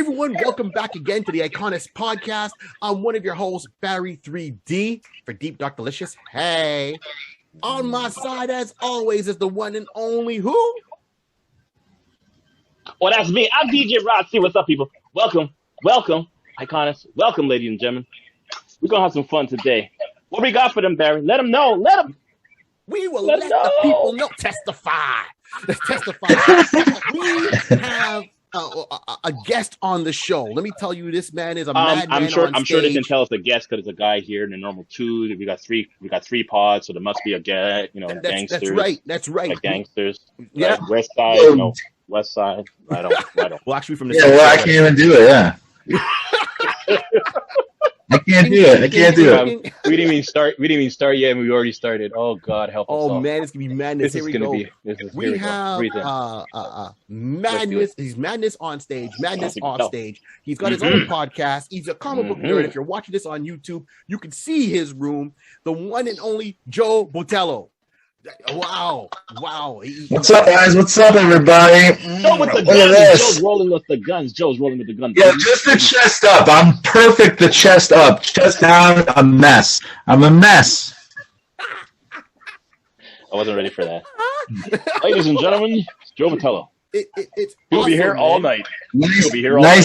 everyone, welcome back again to the Iconist Podcast. I'm one of your hosts, Barry 3D for Deep Dark Delicious. Hey, on my side, as always, is the one and only who? Well, that's me. I'm DJ Rod. See what's up, people. Welcome, Iconists. Welcome, ladies and gentlemen. We're gonna have some fun today. What we got for them, Barry? Let them know. We will let the people know. Testify. We have a guest on the show. Let me tell you, this man is a madman. I'm sure they can tell us the guest because it's a guy here in the normal two. We got three pods, so there must be a guest. Gangsters. That's right. Like gangsters. Yeah. Like West Side. West Side. Right on. Well, actually, from the I can't even do it. Yeah. I can't do it. We didn't even start yet, and we already started. Oh God, help us! Oh man, it's gonna be madness. Here we go. We have madness. He's madness on stage. Madness off stage. He's got his own podcast. He's a comic book nerd. If you're watching this on YouTube, you can see his room. The one and only Joe Botelho. Wow. What's up, guys? What's up, everybody? Joe with the guns. Joe's rolling with the guns. Yeah, just the chest up. I'm perfect. The chest up. Chest down. I'm a mess. I wasn't ready for that. Ladies and gentlemen, Joe Botelho. He'll be here all night. Nice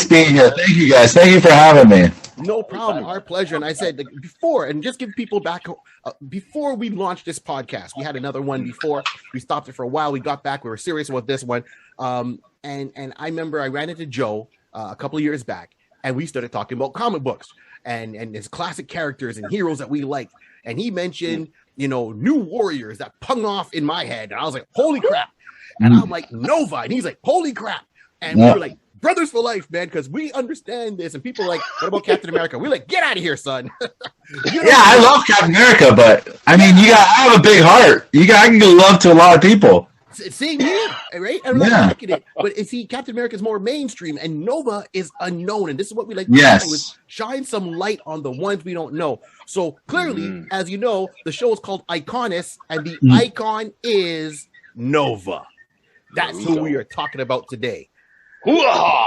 being here. Thank you, guys. Thank you for having me. No problem. Our pleasure. And I said before, and just give people back, before we launched this podcast, we had another one before. We stopped it for a while. We got back. We were serious with this one. And I remember I ran into Joe a couple of years back, and we started talking about comic books and his classic characters and heroes that we liked. And he mentioned, New Warriors that pung off in my head. And I was like, holy crap. And I'm like, Nova. And he's like, holy crap. And we were like, brothers for life, man, because we understand this. And people are like, what about Captain America? We're like, get out of here, son. I love Captain America, but I mean, I have a big heart. I can give love to a lot of people. See, right? I'm not liking it. But see, Captain America is more mainstream, and Nova is unknown. And this is what we like to do, is shine some light on the ones we don't know. So clearly, as you know, the show is called Iconist, and the icon is Nova. That's who we are talking about today. Hoo-ha!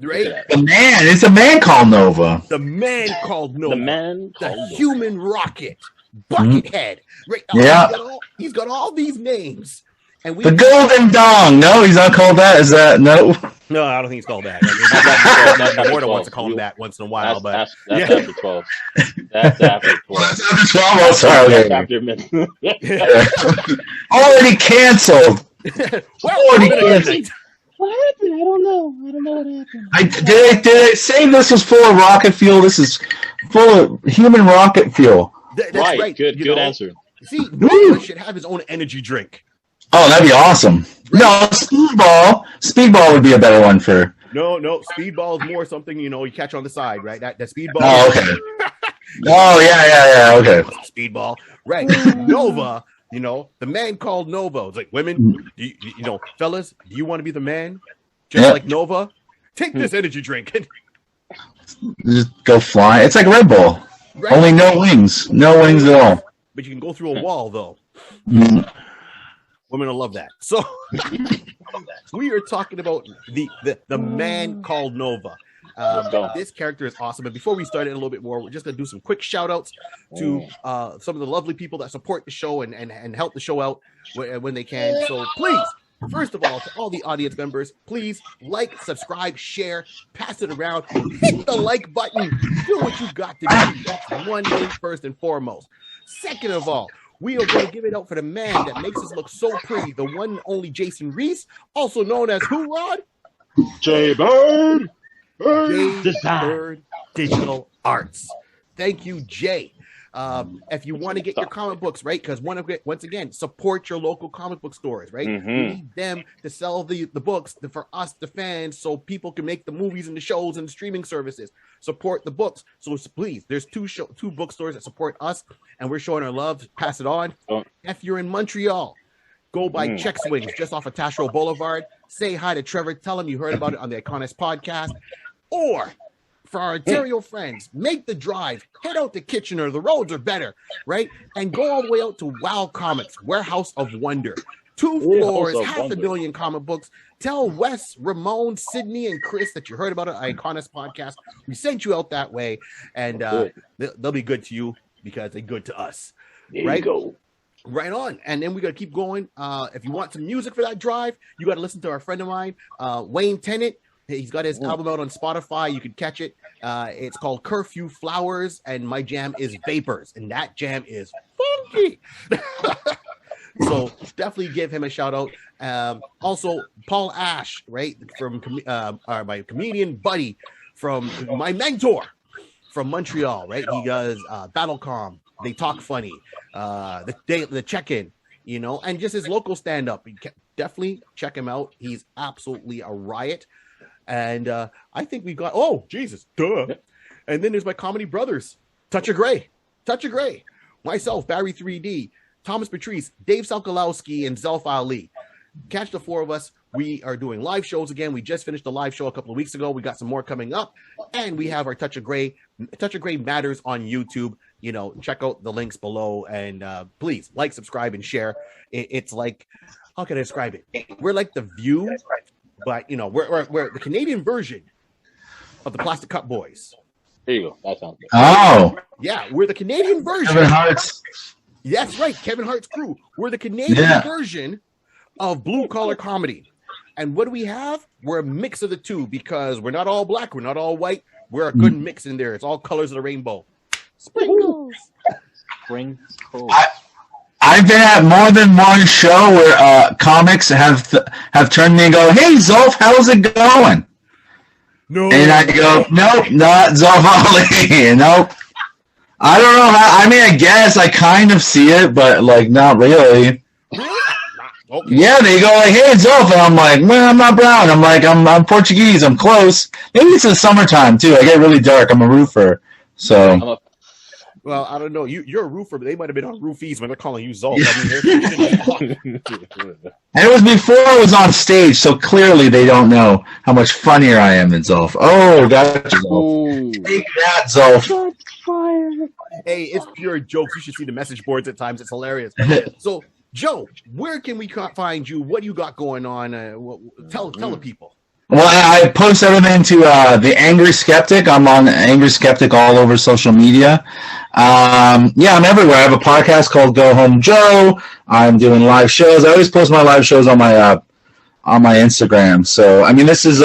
Right? It's a man called Nova. The man called Nova. The human rocket. Buckethead. Right? He's got all these names. And the Golden Dong. No, he's not called that. Is that no? No, I don't think he's called that. Mortal wants to call him that once in a while, that's after 12. That's after 12. That's after 12. Oh, sorry. Already canceled. What happened? I don't know what happened. Did I say this was full of rocket fuel? This is full of human rocket fuel. That's right. Good answer. See, Nova should have his own energy drink. Oh, that'd be awesome. Right? No, Speedball. Speedball would be a better one for. No. Speedball is more something you catch on the side, right? That Speedball. Oh, okay. Oh, yeah. Okay. Speedball, right? Nova. The man called Nova. It's like, women, fellas, do you want to be the man? Just like Nova? Take this energy drink. Just go fly. It's like Red Bull. Right. Only no wings. No wings at all. But you can go through a wall, though. Women will love that. So we are talking about the man called Nova. This character is awesome. And before we start it a little bit more, we're just going to do some quick shout outs to some of the lovely people that support the show and help the show out when they can. So please, first of all, to all the audience members, please like, subscribe, share, pass it around, hit the like button, do what you got to do. That's one thing first and foremost. Second of all, we are going to give it out for the man that makes us look so pretty, the one and only Jason Reese, also known as who, Rod? J-Bird! Bird Digital Arts. Thank you, Jay. If you want to get your comic books, right? Because once again, support your local comic book stores, right? We need them to sell the books for us, the fans, so people can make the movies and the shows and the streaming services. Support the books. So please, there's two bookstores that support us, and we're showing our love. Pass it on. If you're in Montreal, go by Check Swings just off of Tachereau Boulevard. Say hi to Trevor. Tell him you heard about it on the Iconist podcast. Or for our Ontario friends, make the drive, head out to Kitchener. The roads are better, right? And go all the way out to Wow Comics, Warehouse of Wonder. 2 floors, also half a abundant. billion comic books. Tell Wes, Ramon, Sydney, and Chris that you heard about it, Iconus podcast. We sent you out that way, and they'll be good to you because they're good to us. There right? you go. Right on. And then we got to keep going. If you want some music for that drive, you got to listen to our friend of mine, Wayne Tennant. He's got his album out on Spotify. You can catch it. It's called Curfew Flowers, and my jam is Vapors, and that jam is funky. So definitely give him a shout out. Also, Paul Ash, right, from my comedian buddy, from my mentor from Montreal, right? He does Battlecom. They Talk Funny, the check-in, you know, and just his local stand-up. Definitely check him out. He's absolutely a riot. And I think we got, oh, Jesus, duh. And then there's my comedy brothers, Touch of Gray, myself, Barry 3D, Thomas Patrice, Dave Salkalowski, and Zelf Ali. Catch the 4 of us. We are doing live shows again. We just finished a live show a couple of weeks ago. We got some more coming up. And we have our Touch of Gray Matters on YouTube. You know, check out the links below. And please like, subscribe, and share. It's like, how can I describe it? We're like The View, but, you know, we're the Canadian version of the Plastic Cup Boys. There you go. That sounds good. Oh. Yeah, we're the Canadian version. Kevin Hart's. That's right, Kevin Hart's crew. We're the Canadian version of blue collar comedy. And what do we have? We're a mix of the two because we're not all black, we're not all white. We're a good mix in there. It's all colors of the rainbow. Sprinkles. Sprinkles. I've been at more than one show where comics have turned to me and go, "Hey, Zolf, how's it going?" No. And I go, "Nope, not Zolf Ali." Nope. I don't know how. I mean, I guess I kind of see it, but like not really. Okay. Yeah, they go like, "Hey, it's Zolf," and I'm like, "Well, I'm not brown." I'm like, I'm Portuguese. I'm close. Maybe it's the summertime too. I get really dark. I'm a roofer, so. Well, I don't know. You're a roofer, but they might have been on roofies when they're calling you Zolf. I mean, And it was before I was on stage, so clearly they don't know how much funnier I am than Zolf. Oh, gotcha, Zolf. Take that, Zolf. Hey, it's pure jokes. You should see the message boards at times. It's hilarious. So, Joe, where can we find you? What do you got going on? Tell the people. Well, I post everything to the Angry Skeptic. I'm on Angry Skeptic all over social media. Yeah, I'm everywhere. I have a podcast called Go Home Joe. I'm doing live shows. I always post my live shows on my Instagram. So, I mean, this is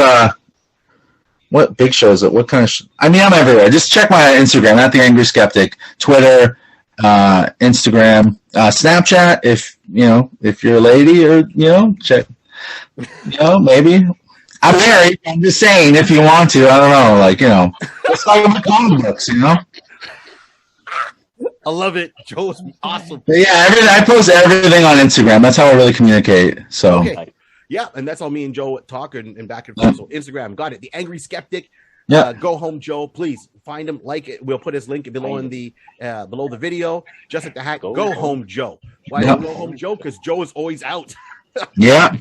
what big show is it? What kind of? I mean, I'm everywhere. Just check my Instagram at the Angry Skeptic. Twitter, Instagram, Snapchat. If you're a lady, or check. Maybe. I'm married. I'm just saying, if you want to, I don't know. Let's talk about comic books. I love it. Joe's awesome. But yeah, I post everything on Instagram. That's how I really communicate. So. Okay. Yeah, and that's how me and Joe talk and back and forth. So Instagram, got it. The Angry Skeptic. Yeah. Go Home Joe. Please find him. Like it. We'll put his link below in the below the video. Just like the hack. Go Home Joe. Why do Go Home Joe? Because Joe is always out. Yeah.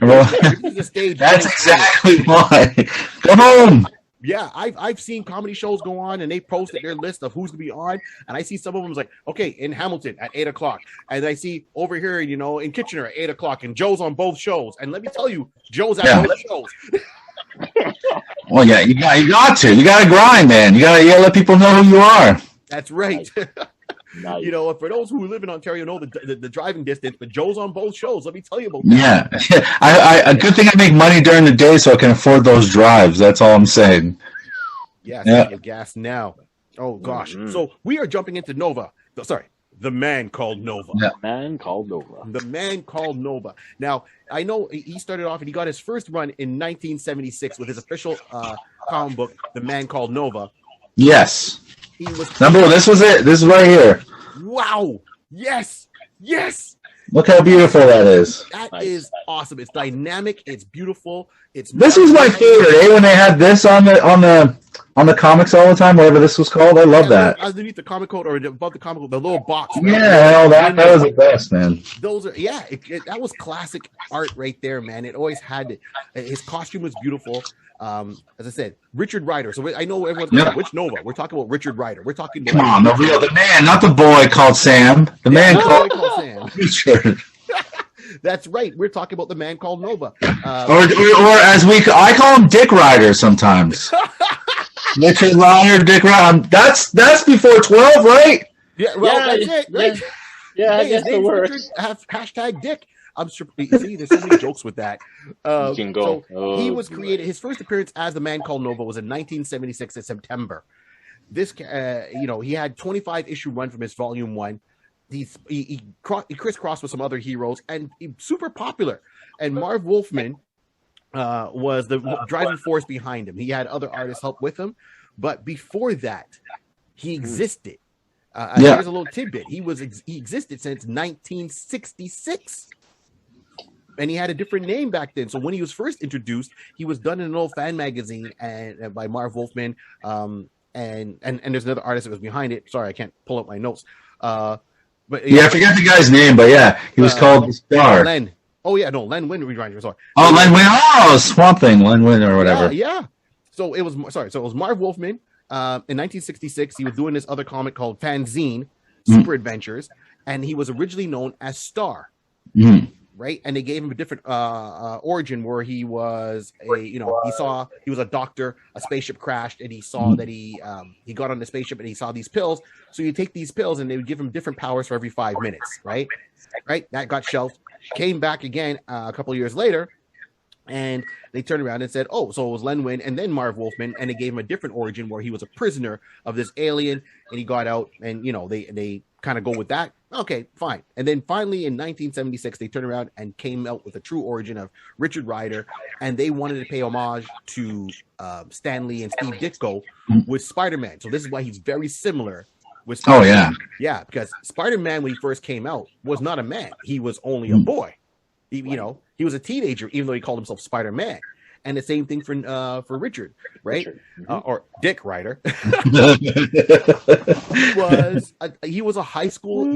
Well, that's exactly why. Go home. Yeah, I've seen comedy shows go on and they posted their list of who's gonna be on, and I see some of them like, okay, in Hamilton at 8:00, and I see over here, in Kitchener at 8:00, and Joe's on both shows. And let me tell you, Joe's at both shows. Well, yeah, you got to grind, man. You gotta let people know who you are. That's right. Nice. For those who live in Ontario, know the driving distance, but Joe's on both shows. Let me tell you about that. Yeah. A good thing I make money during the day so I can afford those drives. That's all I'm saying. Yeah. Gas now. Oh, gosh. Mm-hmm. So we are jumping into Nova. The Man Called Nova. Yeah. The Man Called Nova. Now, I know he started off and he got his first run in 1976 with his official comic book, The Man Called Nova. Yes. Number one, this was it. This is right here. Wow. Yes. Look how beautiful that is. That is awesome. It's dynamic. It's beautiful. This was my favorite. When they had this on the comics all the time, whatever this was called. I love that. Underneath the comic code or above the comic code, the little box. Right? Yeah, that was the best, man. Those are that was classic art right there, man. It always had it. His costume was beautiful. As I said, Richard Rider. So I know everyone's like, which Nova? We're talking about Richard Rider. We're talking about the man, not the boy called Sam. The man called Sam. Richard. That's right. We're talking about the man called Nova. Or as I call him Dick Rider sometimes. Richard Rider, Dick Rider. That's before 12, right? Yeah, well, that's it, right? Yeah, I guess it works. Hashtag Dick. I'm sure. See, there's so many jokes with that. You can go. So he was created. His first appearance as the man called Nova was in 1976 in September. This, he had 25 issue run from his volume 1. He crisscrossed with some other heroes and super popular. And Marv Wolfman was the driving force behind him. He had other artists help with him, but before that, he existed. Here's a little tidbit: he existed since 1966, and he had a different name back then. So when he was first introduced, he was done in an old fan magazine and by Marv Wolfman. And there's another artist that was behind it. Sorry, I can't pull up my notes. But I forget the guy's name, but he was called the Star. Len. Oh yeah, no, Len Wynn. Sorry. Oh, Len Wynn. Oh, Swamp Thing, Len Wynn or whatever. Yeah. So it was Marv Wolfman. In 1966, he was doing this other comic called Fanzine, Super Adventures, and he was originally known as Star. Right, and they gave him a different origin where he was he was a doctor. A spaceship crashed, and he saw that he got on the spaceship and he saw these pills. So you take these pills, and they would give him different powers for every 5 minutes. Right, that got shelved. Came back again a couple of years later, and they turned around and said, "Oh, so it was Len Wynn and then Marv Wolfman," and they gave him a different origin where he was a prisoner of this alien, and he got out, and they kind of go with that. Okay, fine. And then finally in 1976, they turned around and came out with a true origin of Richard Rider, and they wanted to pay homage to Stan Lee and Steve Ditko with Spider-Man. So this is why he's very similar with Spider-Man. Yeah, because Spider-Man, when he first came out, was not a man. He was only a boy. He was a teenager, even though he called himself Spider-Man. And the same thing for Richard, right? Or Dick Rider. He was a high school,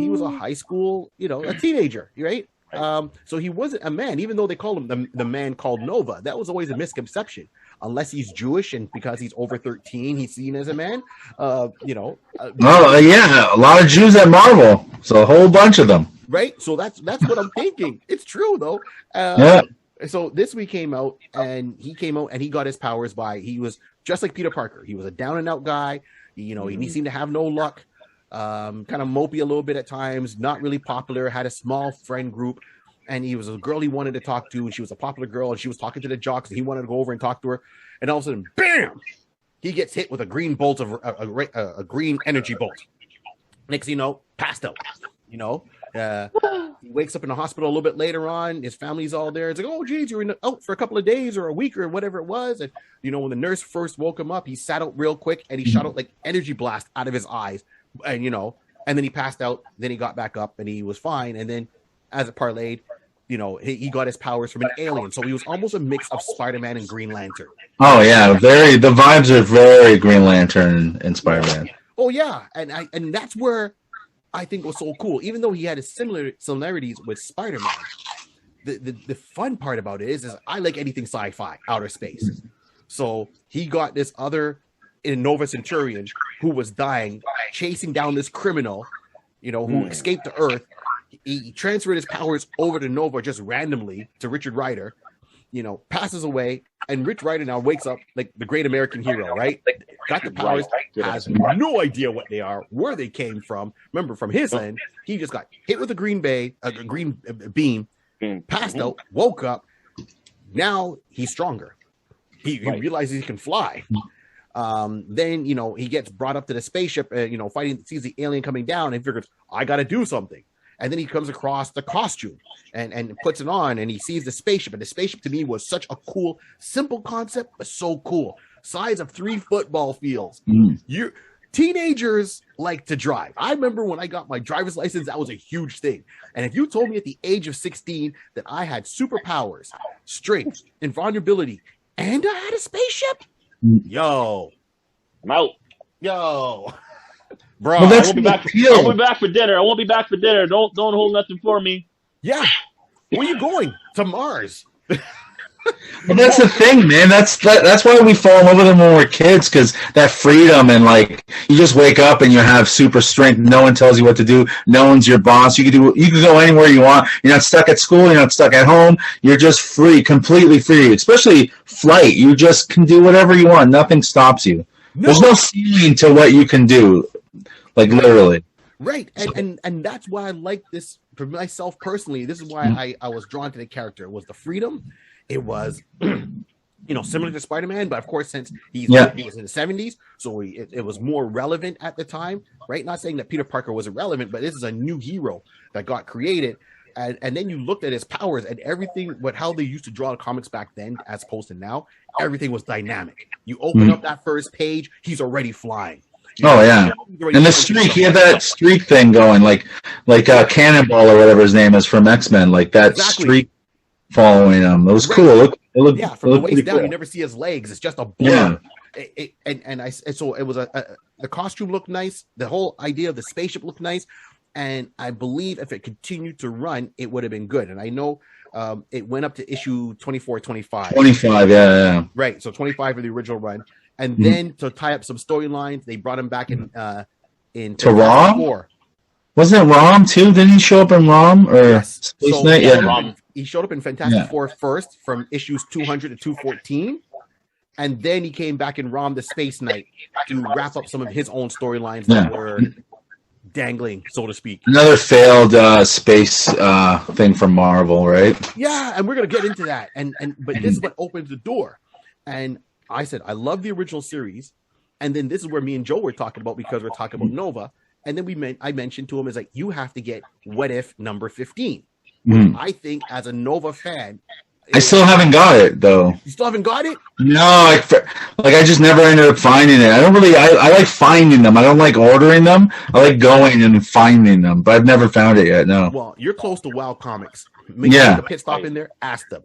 a teenager, right? So he wasn't a man, even though they called him the man called Nova. That was always a misconception. Unless he's Jewish and because he's over 13, he's seen as a man. A lot of Jews at Marvel, so a whole bunch of them. Right, so that's what I'm thinking. It's true though. So this week came out, and he got his powers he was just like Peter Parker. He was a down and out guy. He seemed to have no luck, kind of mopey a little bit at times, not really popular, had a small friend group, and he was a girl he wanted to talk to, and she was a popular girl, and she was talking to the jocks, and he wanted to go over and talk to her, and all of a sudden, bam! He gets hit with a green bolt of a green energy bolt. Next thing you know, passed out. He wakes up in the hospital a little bit later on. His family's all there. It's like, oh, geez, you were out for a couple of days or a week or whatever it was. And, when the nurse first woke him up, he sat out real quick and he shot out like energy blast out of his eyes. And, and then he passed out. Then he got back up and he was fine. And then as it parlayed, he got his powers from an alien. So he was almost a mix of Spider-Man and Green Lantern. Oh, yeah. The vibes are very Green Lantern and Spider-Man. Oh, yeah. And that's where I think was so cool. Even though he had similarities with Spider-Man, the fun part about it is I like anything sci-fi, outer space. So he got this other Nova Centurion who was dying, chasing down this criminal, who escaped to Earth. He transferred his powers over to Nova just randomly to Richard Rider, passes away, and Rich Rider now wakes up like the great American hero, right? Got the powers, has no idea what they are, where they came from. Remember, from his end, he just got hit with a green beam, passed out, woke up. Now he's stronger. He realizes he can fly. Then he gets brought up to the spaceship, sees the alien coming down, and figures, I got to do something. And then he comes across the costume and puts it on, and he sees the spaceship. And the spaceship to me was such a cool, simple concept, but so cool. Size of 3 football fields. Teenagers like to drive. I remember when I got my driver's license, that was a huge thing. And if you told me at the age of 16 that I had superpowers, strength, invulnerability, and I had a spaceship, yo, I'm out. Yo. Bro, I won't be back for dinner. Don't hold nothing for me. Yeah. Where are you going? To Mars. But that's the thing, man. That's why we fall in love with them when we're kids, because that freedom and like you just wake up and you have super strength. No one tells you what to do. No one's your boss. You can go anywhere you want. You're not stuck at school. You're not stuck at home. You're just free, completely free. Especially flight, you just can do whatever you want. Nothing stops you. No. There's no ceiling to what you can do, like literally. Right, and that's why I like this for myself personally. This is why I was drawn to the character. It was the freedom. It was, similar to Spider-Man, but of course, since he was in the 70s, so it was more relevant at the time, right? Not saying that Peter Parker was irrelevant, but this is a new hero that got created. And then you looked at his powers and everything, how they used to draw the comics back then as opposed to now, everything was dynamic. You open up that first page, he's already flying. And the streak, he had that streak thing going, like Cannonball or whatever his name is from X-Men, like that streak following him. It was cool. It looked from the waist down, you never see his legs. It's just a blur. Yeah. So it was the costume looked nice. The whole idea of the spaceship looked nice. And I believe if it continued to run, it would have been good. And I know it went up to issue 24, 25. 25, yeah. Right. So 25 for the original run. And then to tie up some storylines, they brought him back in to ROM? Wasn't it ROM too? Didn't he show up in ROM? Or Space Knight? Yeah. He showed up in Fantastic Four first from issues 200 to 214. And then he came back in ROM the Space Knight to wrap up some of his own storylines that were dangling, so to speak. Another failed space thing from Marvel, right? Yeah, and we're gonna get into that. But this is what opens the door. And I said I love the original series, and then this is where me and Joe were talking about because we're talking about Nova. And then I mentioned to him is like you have to get What If number 15. I think as a Nova fan, I still haven't got it though. You still haven't got it? No, I just never ended up finding it. I like finding them. I don't like ordering them. I like going and finding them, but I've never found it yet. No. Well, you're close to Wow Comics. Make a pit stop in there. Ask them.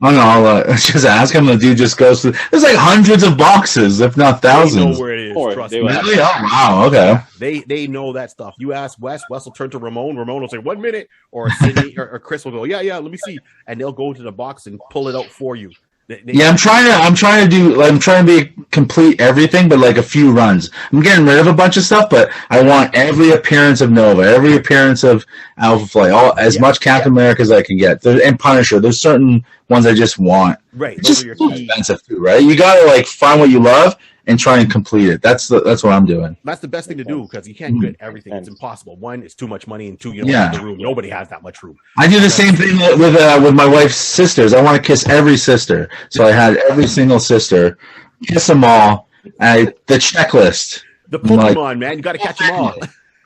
Oh no, I'll just ask him. The dude just goes through. There's like hundreds of boxes, if not thousands. They know where it is. Trust me. Really? Oh wow. Okay. They know that stuff. You ask Wes. Wes will turn to Ramon. Ramon will say 1 minute, or Sydney or Chris will go, yeah. Let me see, and they'll go to the box and pull it out for you. I'm trying to be complete everything, but like a few runs. I'm getting rid of a bunch of stuff, but I want every appearance of Nova, every appearance of Alpha Flight, as much Captain America as I can get. And Punisher. There's certain ones I just want. Right. It's just expensive too, right? You gotta like find what you love and try and complete it. That's what I'm doing. That's the best thing to do because you can't get everything. It's impossible. One, it's too much money, and two, you don't have the room. Nobody has that much room. I do the same thing with my wife's sisters. I want to kiss every sister, so I had every single sister, kiss them all. The checklist. The Pokemon, man, you got to catch them all.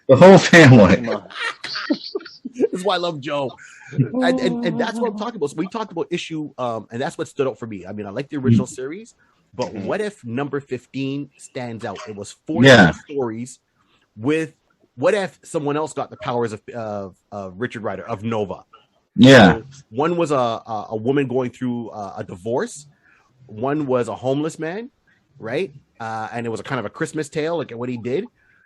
The whole family. This is why I love Joe. And that's what I'm talking about. So we talked about issue, and that's what stood out for me. I mean, I like the original series. But What If number 15 stands out? It was 40 stories with what if someone else got the powers of Richard Rider, of Nova? Yeah. So one was a woman going through a divorce. One was a homeless man, right? And it was a kind of a Christmas tale, like what he did.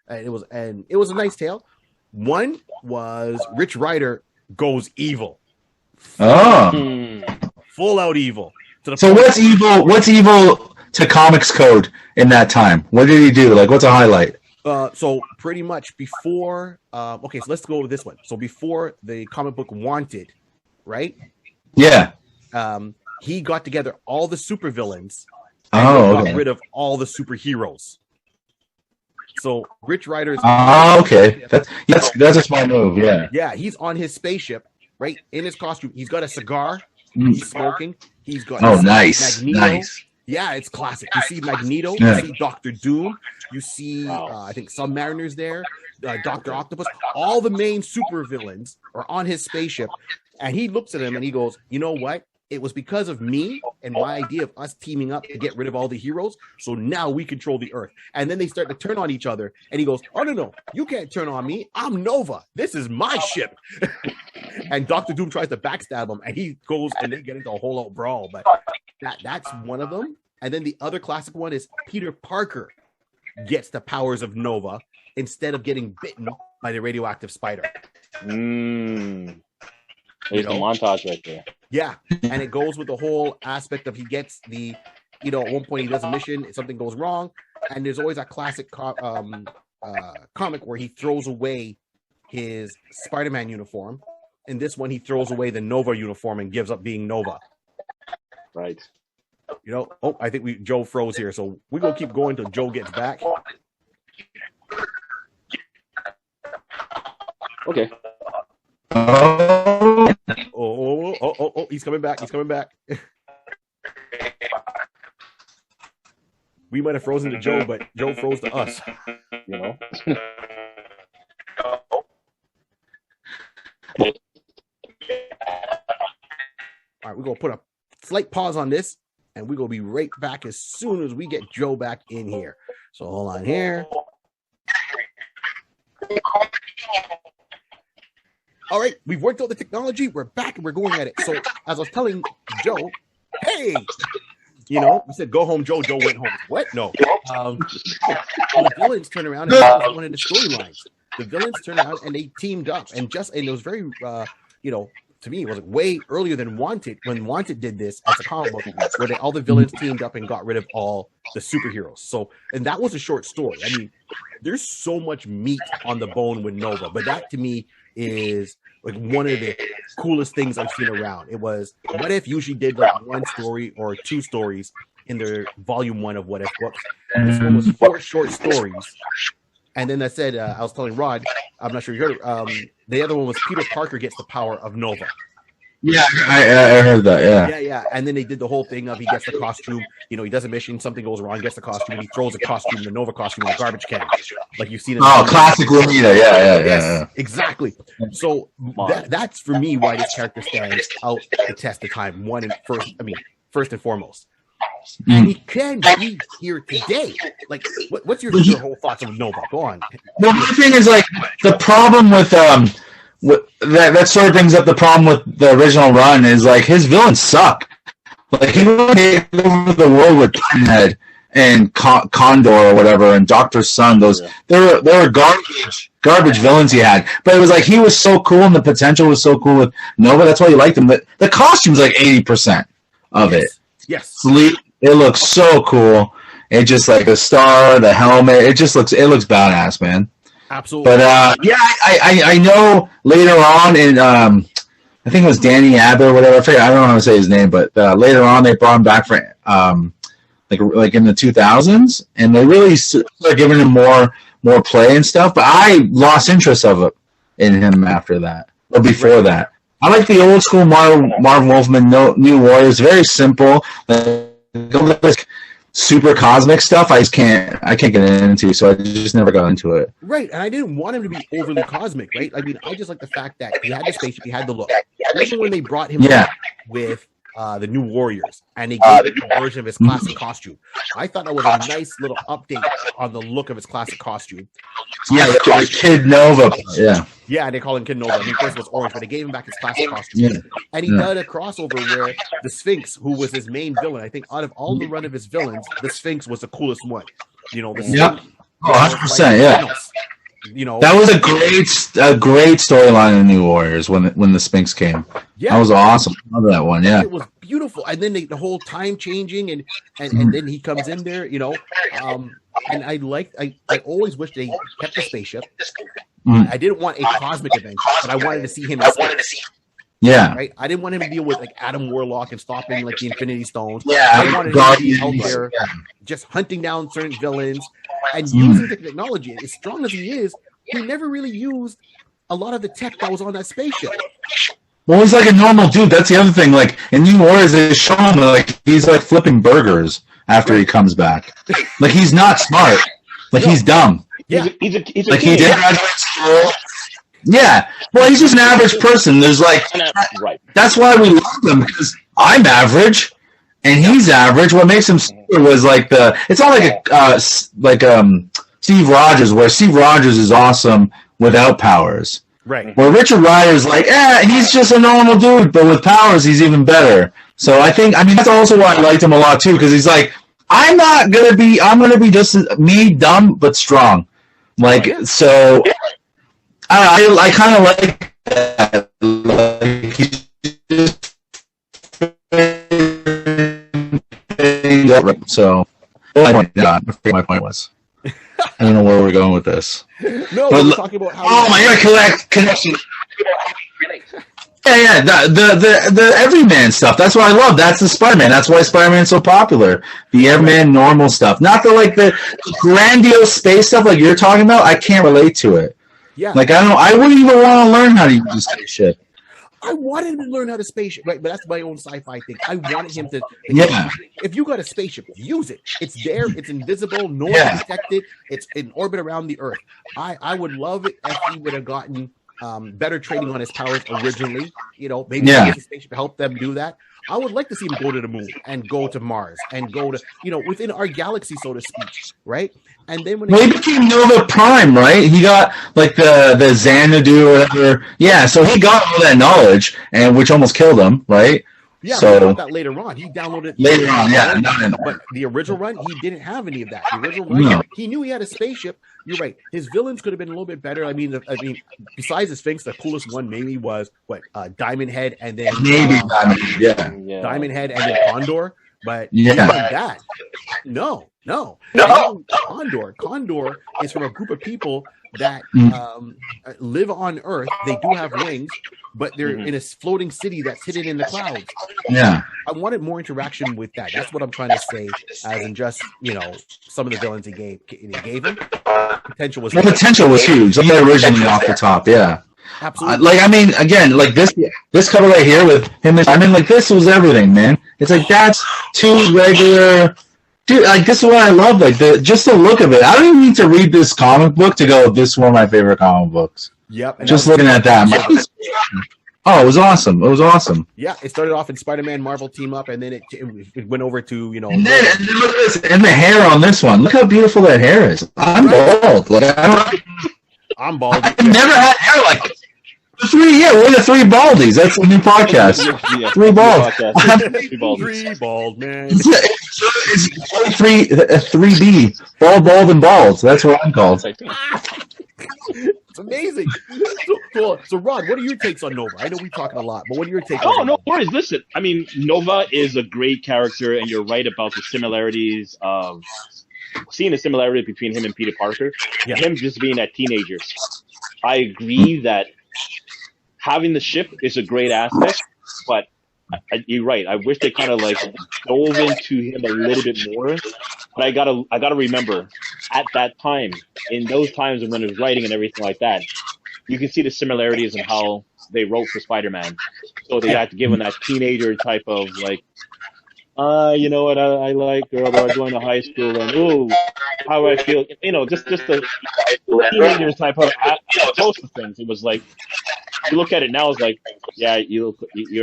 It was a nice tale. One was Rich Rider goes evil. Full out evil. So what's evil? What's evil to Comics Code in that time? What did he do? Like, what's a highlight? So pretty much before. So let's go with this one. So before the comic book Wanted, right? Yeah. He got together all the supervillains and got rid of all the superheroes. So Rich Rider's. Okay. That's a smart move. Yeah. Yeah, he's on his spaceship, right? In his costume, he's got a cigar. He's smoking. He's got nice. Magneto. Nice. Yeah, it's classic. You see Magneto. You see Doctor Doom. You see, I think, Submariner's there. Doctor Octopus. All the main supervillains are on his spaceship, and he looks at him and he goes, "You know what? It was because of me and my idea of us teaming up to get rid of all the heroes. So now we control the Earth." And then they start to turn on each other. And he goes, "Oh, no. You can't turn on me. I'm Nova. This is my ship." And Dr. Doom tries to backstab him. And he goes and they get into a whole out brawl. But that's one of them. And then the other classic one is Peter Parker gets the powers of Nova instead of getting bitten by the radioactive spider. There's a montage right there. Yeah, and it goes with the whole aspect of he gets the, at one point he does a mission, something goes wrong, and there's always that classic comic where he throws away his Spider-Man uniform. In this one, he throws away the Nova uniform and gives up being Nova. Right. I think Joe froze here, so we're going to keep going until Joe gets back. Okay. Oh, he's coming back. We might have frozen to Joe, but Joe froze to us. All right, we're going to put a slight pause on this, and we're going to be right back as soon as we get Joe back in here. So hold on here. All right, we've worked out the technology. We're back and we're going at it. So as I was telling Joe, hey, we said go home, Joe. Joe went home. What? No. The villains turned around and that was one of the storylines. The villains turned around and they teamed up, and it was very, to me, it was like way earlier than Wanted. When Wanted did this as a comic book, where all the villains teamed up and got rid of all the superheroes. So, and that was a short story. I mean, there's so much meat on the bone with Nova, but that to me is like one of the coolest things I've seen around. It was What If usually did like one story or two stories in their volume 1 of What If books. And this one was 4 short stories. And then I said, I was telling Rod, I'm not sure you heard, the other one was Peter Parker gets the power of Nova. Yeah, I heard that, Yeah. And then they did the whole thing of he gets the costume, he does a mission, something goes wrong, gets the costume, and he throws the Nova costume in a garbage can. Like you've seen it. Oh, classic Romita, yeah. Exactly. So that's for me why this character stands out the test of time. First and foremost. And he can be here today. Like, what's your whole thoughts on Nova? Go on. Well, the thing is, like, the problem with that sort of brings up the problem with the original run is like his villains suck. Like he would take over the world with Pinhead and Condor or whatever and Doctor Sun. They were garbage villains he had. But it was like he was so cool and the potential was so cool with Nova. That's why you liked him. But the costume's like 80% of it. Yes. It looks so cool. It just like the star, the helmet. It looks badass, man. Absolutely. But I know later on in I think it was Danny Abbott or whatever. I don't know how to say his name, but later on they brought him back for like in the 2000s, and they really started giving him more play and stuff. But I lost interest in him after that or before that. I like the old school Marv Wolfman New Warriors. Very simple. Like, super cosmic stuff I can't get into, so I just never got into it. Right, and I didn't want him to be overly cosmic, right? I mean, I just like the fact that he had the spaceship, he had the look. Even when they brought him with the New Warriors, and they gave him a version of his classic costume. I thought that was a nice little update on the look of his classic costume. Yeah, like Kid Nova. Yeah, they call him Kid Nova. I mean, first it was orange, but they gave him back his classic costume. Yeah. And he did a crossover where the Sphinx, who was his main villain, I think out of all the run of his villains, the Sphinx was the coolest one. The Sphinx, 100%, yeah. That was a great storyline in New Warriors when the Sphinx came. Yeah, that was awesome. I love that one. Yeah, it was beautiful. And then the whole time changing, and then he comes in there, and I always wished they kept the spaceship. I didn't want a cosmic event, but I wanted to see him. Yeah, right. I didn't want him to deal with like Adam Warlock and stopping like the Infinity Stones. Yeah, I wanted him to be out there just hunting down certain villains and using the technology. As strong as he is, he never really used a lot of the tech that was on that spaceship. Well, he's like a normal dude. That's the other thing. Like in New Warriors, they show him like he's like flipping burgers after he comes back. Like he's not smart. Like he's dumb. Yeah, he's a like he did graduate school. Yeah, well, he's just an average person. There's like, that's why we love him, because I'm average and he's average. What makes him super was like it's not like Steve Rogers, where Steve Rogers is awesome without powers. Right. Where Richard Ryder's like, he's just a normal dude, but with powers, he's even better. So I mean, that's also why I liked him a lot too, because he's like, I'm going to be just me, dumb, but strong. Like, so I kind of like that. Like, he's just changed up. So I forget my point was. I don't know where we're going with this. No, we're talking about how. Oh, my interconnect connection. Yeah, the everyman stuff. That's what I love. That's the Spider-Man. That's why Spider-Man's so popular. The everyman normal stuff, not the grandiose space stuff like you're talking about. I can't relate to it. Yeah, like I wouldn't even want to learn how to use this spaceship. I wanted him to learn how to spaceship, right? But that's my own sci-fi thing. I wanted him to. Yeah. If you got a spaceship, use it. It's there. It's invisible. No one can detect it. It's in orbit around the Earth. I would love it if he would have gotten better training on his powers originally. Maybe the spaceship help them do that. I would like to see him go to the moon and go to Mars and go to within our galaxy, so to speak, right? And then when he became Nova Prime, right? He got like the Xanadu or whatever. Yeah, so he got all that knowledge, and which almost killed him, right? Yeah, so he got that later on. He downloaded it later on, yeah. But the original run, he didn't have any of that. The original run, he knew he had a spaceship. You're right. His villains could have been a little bit better. I mean, besides the Sphinx, the coolest one maybe was Diamond Head, and then Diamond Head, and then Condor. But that, no. Condor is from a group of people that live on Earth. They do have wings, but they're in a floating city that's hidden in the clouds. Yeah, I wanted more interaction with that. That's what I'm trying to say. As in just some of the villains he gave him. Potential was huge. Originally off the top, yeah. Absolutely. Again, this cover right here with him. This was everything, man. It's like that's two regular. Dude, this is what I love. Just the look of it. I don't even need to read this comic book to go. This is one of my favorite comic books. Yep. Just looking at that. Oh, it was awesome. It was awesome. Yeah, it started off in Spider-Man Marvel team up, and then it went over to And then look at this, and the hair on this one. Look how beautiful that hair is. I'm bald. I'm bald. I've never had hair like this. We're the three baldies. That's a new podcast. Three bald. Three bald, man. It's 3D. Bald, and bald. That's what I'm called. It's amazing. So, Rod, what are your takes on Nova? I know we talking a lot, but what are your takes? Oh, no worries. Listen, Nova is a great character, and you're right about the similarities of seeing the similarity between him and Peter Parker. Yeah. Him just being that teenager. I agree that having the ship is a great aspect, but you're right. I wish they kind of dove into him a little bit more. But I gotta remember, at that time, in those times when it was writing and everything like that, you can see the similarities in how they wrote for Spider-Man. So they had to give him that teenager type of you know what, I like girl, or going to high school, and ooh, how I feel, just the teenager type of approach to things. It was like, you look at it now, it's like, yeah, you're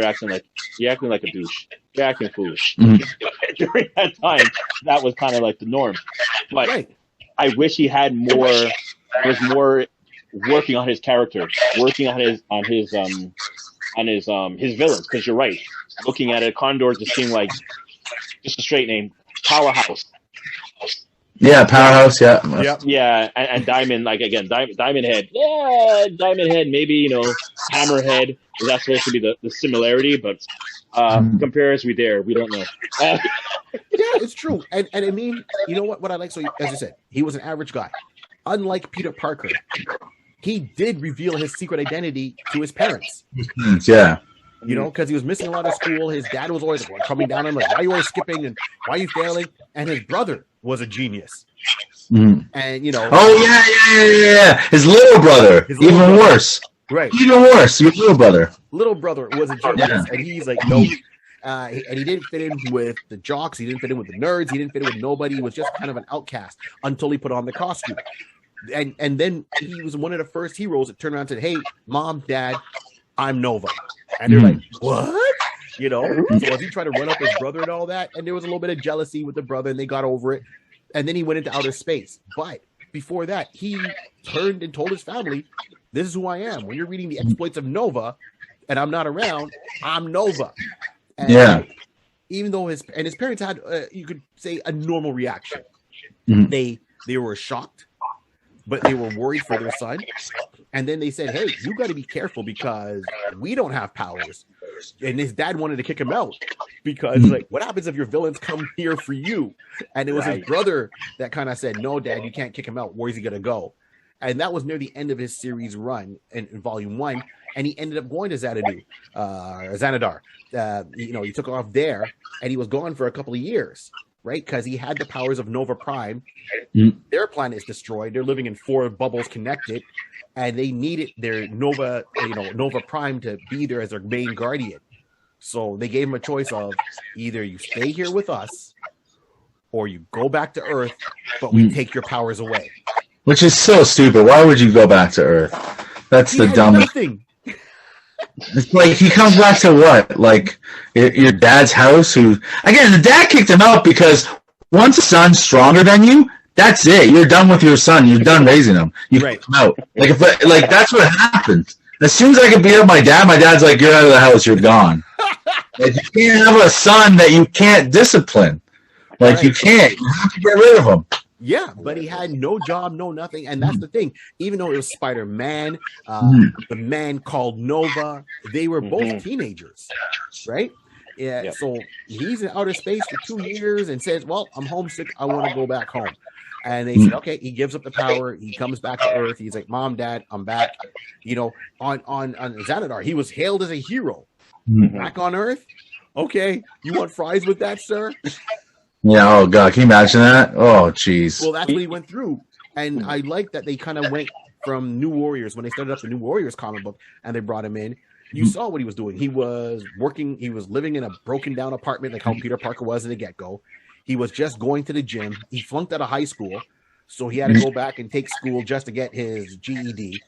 acting like a douche. You're acting foolish. During that time, that was kind of like the norm. But I wish he had was more working on his character, working on his villains. Because you're right, looking at it, Condor just seemed like just a straight name, Powerhouse. Yeah, Powerhouse. Yeah. Yep. Yeah, and Diamond, Diamond Head. Yeah, Diamond Head. Maybe Hammerhead. That's supposed to be the similarity, but comparison we don't know. Yeah, it's true, and I mean, you know what I like. So as you said, he was an average guy. Unlike Peter Parker, he did reveal his secret identity to his parents. Yeah. Because he was missing a lot of school. His dad was always coming down on him, why are you always skipping and why are you failing? And his brother was a genius. And Oh yeah. His little brother, even worse. Right. Even worse. Your little brother. Little brother was a genius, and he's like, no. And he didn't fit in with the jocks. He didn't fit in with the nerds. He didn't fit in with nobody. He was just kind of an outcast until he put on the costume. And then he was one of the first heroes that turned around and said, hey, Mom, Dad, I'm Nova. And they're like, what? So as he tried to run up his brother and all that, and there was a little bit of jealousy with the brother, and they got over it. And then he went into outer space. But before that, he turned and told his family, this is who I am. When you're reading the exploits of Nova and I'm not around, I'm Nova. And even though his parents had, you could say, a normal reaction. They were shocked, but they were worried for their son. And then they said, hey, you got to be careful because we don't have powers. And his dad wanted to kick him out because, like, what happens if your villains come here for you? And it was his brother that kind of said, no, Dad, you can't kick him out. Where's he going to go? And that was near the end of his series run in volume 1. And he ended up going to Xanadar. He took off there, and he was gone for a couple of years, right? Because he had the powers of Nova Prime. Their planet is destroyed. They're living in 4 bubbles connected, and they needed their Nova Prime to be there as their main guardian. So they gave him a choice of either you stay here with us, or you go back to Earth, but we take your powers away. Which is so stupid. Why would you go back to Earth? That's the dumbest thing. It's like he comes back to what? Like your dad's house? Who again? The dad kicked him out because once a son's stronger than you, that's it. You're done with your son. You're done raising him. You kick him out. Like that's what happens. As soon as I can beat up my dad's like, "You're out of the house. You're gone." Like, you can't have a son that you can't discipline. Like you can't. You have to get rid of him. Yeah, but he had no job, no nothing, and that's the thing. Even though it was Spider-Man, the man called Nova, they were both teenagers, right? Yeah, yep. So he's in outer space for 2 years and says, well, I'm homesick, I want to go back home. And they said, okay, he gives up the power, he comes back to Earth, he's like, Mom, Dad, I'm back. On Xanadar, he was hailed as a hero. Back on Earth? Okay, you want fries with that, sir? Yeah, oh God, can you imagine that? Oh, jeez. Well, that's what he went through. And I like that they kind of went from New Warriors, when they started up the New Warriors comic book and they brought him in, you saw what he was doing. He was working, he was living in a broken down apartment like how Peter Parker was in the get-go. He was just going to the gym. He flunked out of high school, so he had to go back and take school just to get his GED.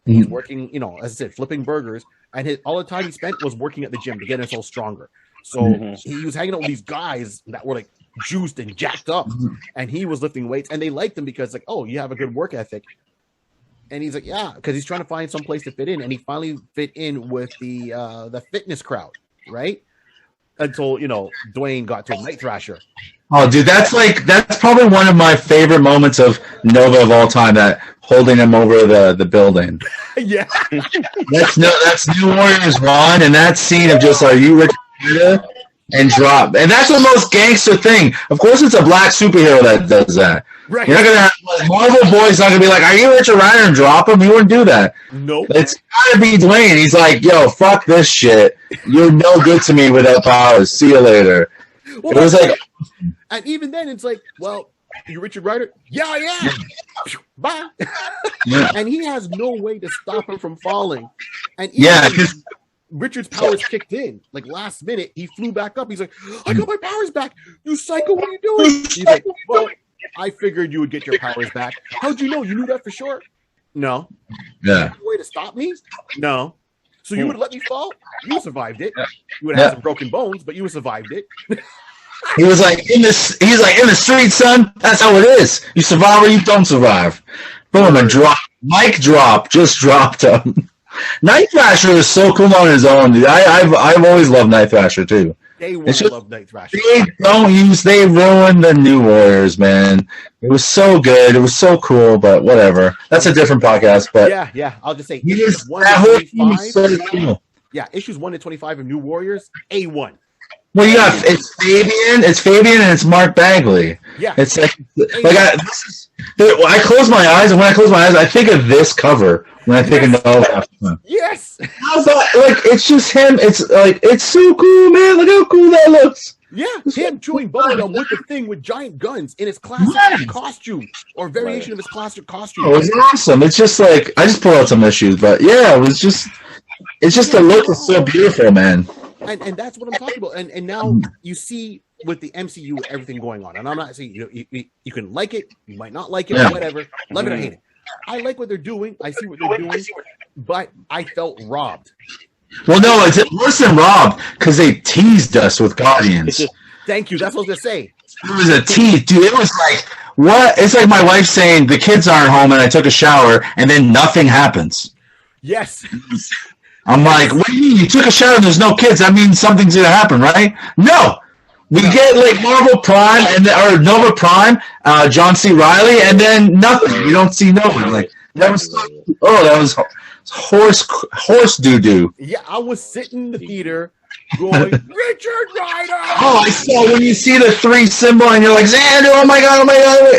He's working, as I said, flipping burgers, and all the time he spent was working at the gym to get himself stronger. So he was hanging out with these guys that were like juiced and jacked up, and he was lifting weights, and they liked him because like, oh, you have a good work ethic. And he's like, yeah, because he's trying to find some place to fit in, and he finally fit in with the fitness crowd, right? Until Dwayne got to a Night Thrasher. Oh, dude, that's probably one of my favorite moments of Nova of all time. That holding him over the building. Yeah, that's New Warriors 1, and that scene of just like you Richard and drop, and that's the most gangster thing. Of course, it's a black superhero that does that. Right. You're not gonna have Marvel Boy's not gonna be like, "Are you Richard Rider?" and drop him. He wouldn't do that. Nope. It's gotta be Dwayne. He's like, "Yo, fuck this shit. You're no good to me without powers. See you later." Well, it was like, and even then, it's like, well, you Richard Rider? Yeah, I am. Bye. Yeah. And he has no way to stop him from falling. And Richard's powers kicked in. Like last minute, he flew back up. He's like, I got my powers back. You psycho, what are you doing? He's like, well, I figured you would get your powers back. How'd you know? You knew that for sure? No. Yeah. You had no way to stop me? No. So you would let me fall? You survived it. You would have some broken bones, but you survived it. He was like, in the street, son. That's how it is. You survive or you don't survive. Boom, and drop. Mic drop. Just dropped him. Night Thrasher is so cool on his own, dude. I've always loved Night Thrasher too. They love Night Thrasher. They ruined the New Warriors, man. It was so good. It was so cool, but whatever. That's a different podcast. But yeah. I'll just say issues 1 to 25. So cool. Yeah, issues 1 to 25 of New Warriors, A1. Well, you got it's Fabian, and it's Mark Bagley. Yeah, it's like I close my eyes, and when I close my eyes, I think of this cover when I think of Nova. Yes, it's just him. It's like it's so cool, man. Look how cool that looks. Yeah, him chewing bubblegum with the thing with giant guns in his classic costume or variation of his classic costume. Oh, it was awesome. It's just like I just pulled out some issues, but yeah, it's just the look is so beautiful, man. And that's what I'm talking about. And now you see with the MCU everything going on. And I'm not saying you can like it, you might not like it, or whatever. Love it or hate it. I like what they're doing. I see what they're doing, but I felt robbed. Well, no, it's worse than robbed because they teased us with Guardians. Thank you. That's what I was gonna say. It was a tease, dude. It was like what? It's like my wife saying the kids aren't home and I took a shower and then nothing happens. Yes. I'm like, what do you mean? You took a shower and there's no kids. That means something's going to happen, right? No. We get like Marvel Prime or Nova Prime, John C. Reilly, and then nothing. You don't see no one. Like, That was horse doo doo. Yeah, I was sitting in the theater going, Richard Rider. Oh, I saw when you see the 3 symbol and you're like, Xander, oh my god.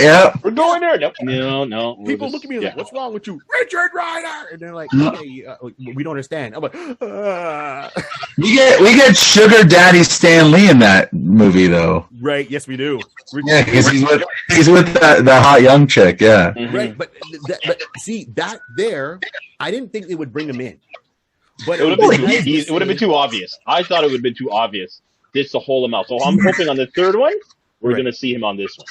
Yeah, we're going there. No. People look at me like, what's wrong with you, Richard Rider? And they're like, okay, we don't understand. I'm like, we get Sugar Daddy Stan Lee in that movie though. Right? Yes, we do. Yeah, because he's with the hot young chick. Yeah, right. But see that there, I didn't think they would bring him in. But it would have been too obvious. I thought it would have been too obvious. This to hold him out. So I'm hoping on the third one, we're going to see him on this one.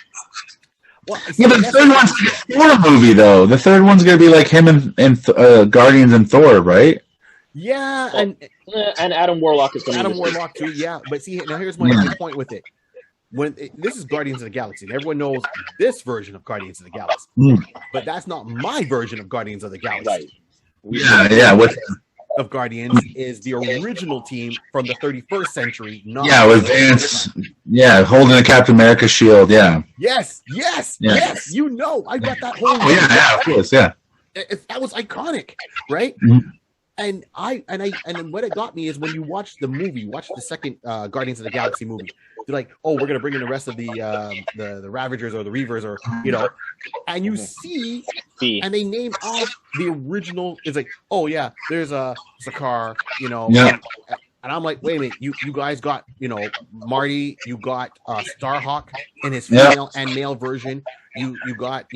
Well, yeah, but the third one's like a Thor movie, though. The third one's going to be like him and Guardians and Thor, right? Yeah, and Adam Warlock is coming. Adam Warlock too, yeah. But see, now here's my point with it. This is Guardians of the Galaxy, and everyone knows this version of Guardians of the Galaxy. But that's not my version of Guardians of the Galaxy. Right. Yeah. Of Guardians is the original team from the 31st century. With Vance. Yeah, holding a Captain America shield. Yeah. Yes. You know, I got that whole. Of course. Yeah. That was iconic, right? And what it got me is when you watch the second Guardians of the Galaxy movie, they're like, oh, we're gonna bring in the rest of the Ravagers or the Reavers or and you see, and they name off the original. It's like, oh yeah, there's a Sakaar, and I'm like, wait a minute, you guys got Marty, you got Starhawk in his female and male version. You got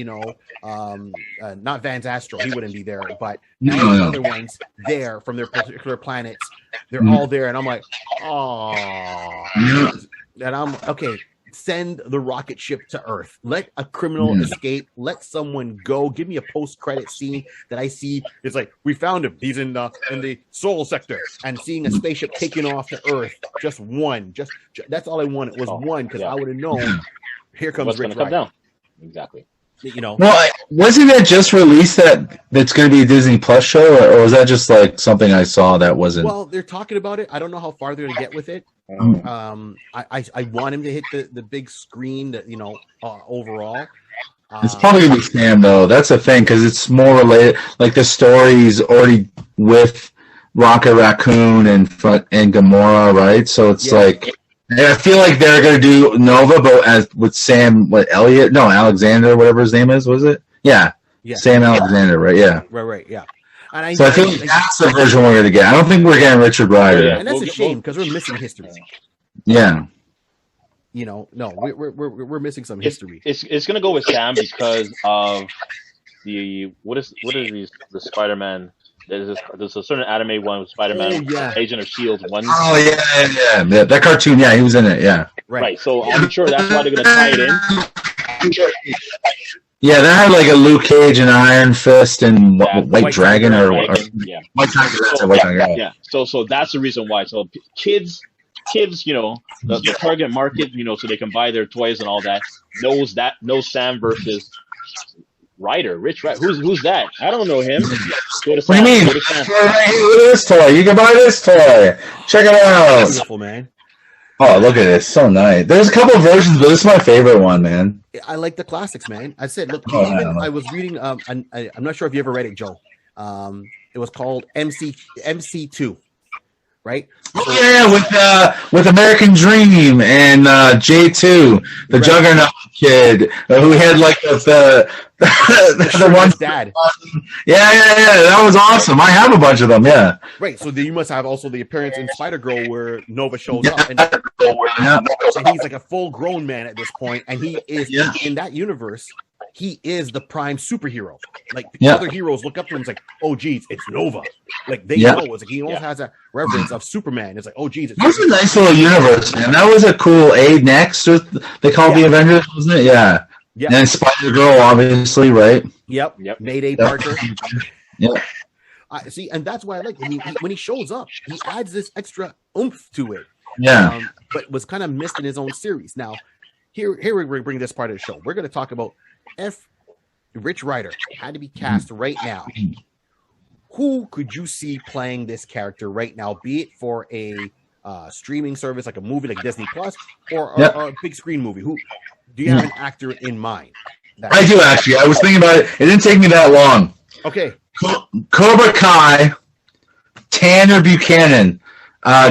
not Vance Astro, he wouldn't be there, but the other ones there from their particular planets, they're all there, and I'm like, oh, and I'm okay. Send the rocket ship to Earth. Let a criminal escape. Let someone go. Give me a post-credit scene that I see. It's like, we found him. He's in the Soul Sector, and seeing a spaceship taking off to Earth. Just one. Just that's all I wanted was one, because I would have known. Here comes Rich Rider. Down. Exactly. Well, wasn't it just released that's going to be a Disney Plus show, or was that just like something I saw that wasn't? Well, they're talking about it. I don't know how far they're going to get with it. I want him to hit the big screen, overall. It's probably going to be Sam, though. That's the thing, because it's more related. Like, the story's already with Rocket Raccoon and Gamora, right? So it's like... I feel like they're going to do Nova, but with Sam, Alexander, whatever his name is, was it? Yeah. Sam Alexander, right? Yeah. Right, yeah. And I think that's the version we're going to get. I don't think we're getting Richard Rider. And that's a shame, because we're missing history. Yeah. No, we're missing some history. It's going to go with Sam because of the the Spider-Man. There's a certain anime one with Spider-Man, Agent of S.H.I.E.L.D. one. Oh, yeah. That cartoon, he was in it, Right, so I'm sure that's why they're going to tie it in. Yeah, that had like a Luke Cage and Iron Fist and White Dragon or White Dragon. Yeah, so that's the reason why. So kids, the target market, so they can buy their toys and all that, knows Sam versus Rich Rider. Who's that? I don't know him. Go to Sam. What do you mean? Look at this toy. You can buy this toy. Check it out. Beautiful, man. Oh, look at this. So nice. There's a couple of versions, but this is my favorite one, man. I like the classics, man. I said, look, I was reading, I'm not sure if you ever read it, Joe. It was called MC2. Right? With American Dream and J2, the Juggernaut kid who had like the one dad. Yeah, that was awesome. I have a bunch of them. Yeah. Right. So you must have also the appearance in Spider-Girl where Nova shows up, and he's like a full-grown man at this point, and he is in that universe. He is the prime superhero. Like the other heroes look up to him and it's like, oh geez, it's Nova. Like they know it's like he almost has a reverence of Superman. It's like, oh geez, that was a nice little universe, man. That was a cool Next, they called the Avengers, wasn't it? Yeah. And Spider-Girl, obviously, right? Yep. Mayday Parker. Yep. See, and that's why I like when he shows up, he adds this extra oomph to it. Yeah. But was kind of missed in his own series. Now, here we're going to bring this part of the show. We're going to talk about if Rich Rider had to be cast right now, who could you see playing this character right now, be it for a streaming service like a movie like Disney Plus or a big screen movie? Who do you have an actor in mind? I do, actually. I was thinking about it. It didn't take me that long. Okay. Cobra Kai, Tanner Buchanan,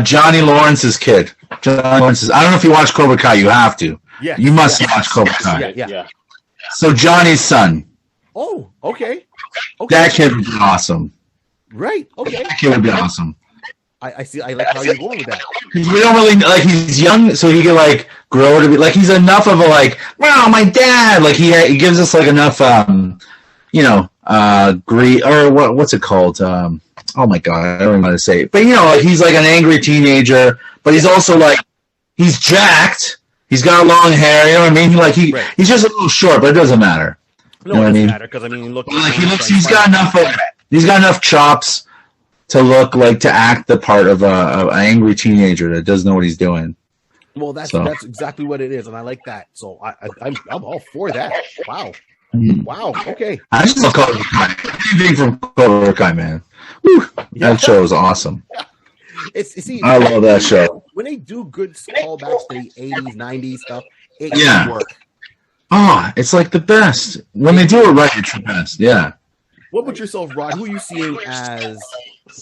Johnny Lawrence's kid. Johnny Lawrence's. I don't know if you watch Cobra Kai. You have to. Yeah. You must watch Cobra Kai. Yeah. So Johnny's son. Oh, okay. That kid would be awesome. Right. Okay. That kid would be awesome. I see. I like how you're going with that. We don't really like. He's young, so he can like grow to be like. He's enough of a like. Wow, my dad. Like he gives us like enough. Greed or what's it called? Oh my god, I don't even know how to say it. But like he's like an angry teenager, but he's also like he's jacked. He's got long hair. You know what I mean? He's just a little short, but it doesn't matter. No, it doesn't matter because look. He's got enough. He's got enough chops to look like to act the part of an angry teenager that doesn't know what he's doing. Well, that's exactly what it is, and I like that. So I'm all for that. Wow. Mm-hmm. Wow. Okay. I just love Cobra Kai. Anything from Cobra Kai, man. Woo, that show is awesome. I love that show. When they do good callbacks to the 80s, 90s stuff, it can work. Oh, it's like the best. When they do it right, it's the best. Yeah. What about yourself, Rod? Who are you seeing as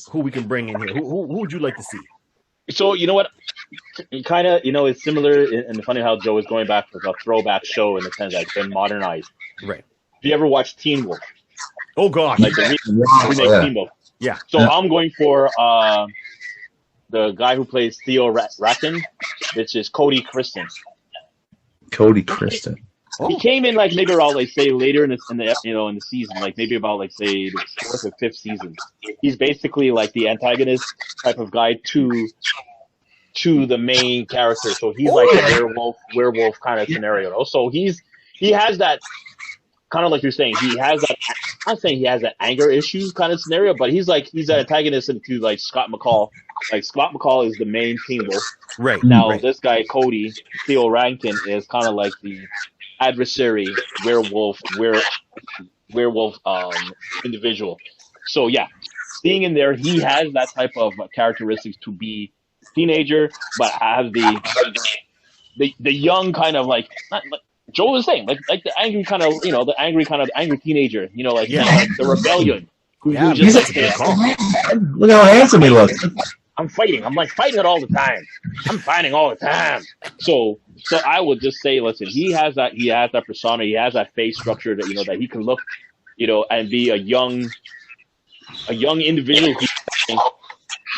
who we can bring in here? Who would you like to see? So, you know what? Kind of, it's similar, and funny how Joe is going back to a throwback show in the sense that it's been modernized. Right. Have you ever watched Teen Wolf? Oh, gosh. Like the remake Teen Wolf. Yeah. So I'm going for the guy who plays Theo Racken, which is Cody Christen. Cody Christen. Oh. He came in like maybe around like say later in the season, like maybe about like say the fourth or fifth season. He's basically like the antagonist type of guy to the main character. So he's like a werewolf kind of scenario. So he has that kind of like you're saying. He has that. I'm not saying he has that anger issue kind of scenario, but he's an antagonist into like Scott McCall. Like Scott McCall is the main Teen Wolf. Right. Now this guy Cody Theo Rankin is kind of like the adversary werewolf individual. So yeah, being in there, he has that type of characteristics to be teenager, but have the young kind of like Joel was saying, like the angry kind of angry teenager, like the rebellion. He's look how handsome he looks. I'm fighting. I'm like fighting it all the time. I'm fighting all the time. So I would just say, listen, he has that persona, he has that face structure that that he can look, and be a young individual.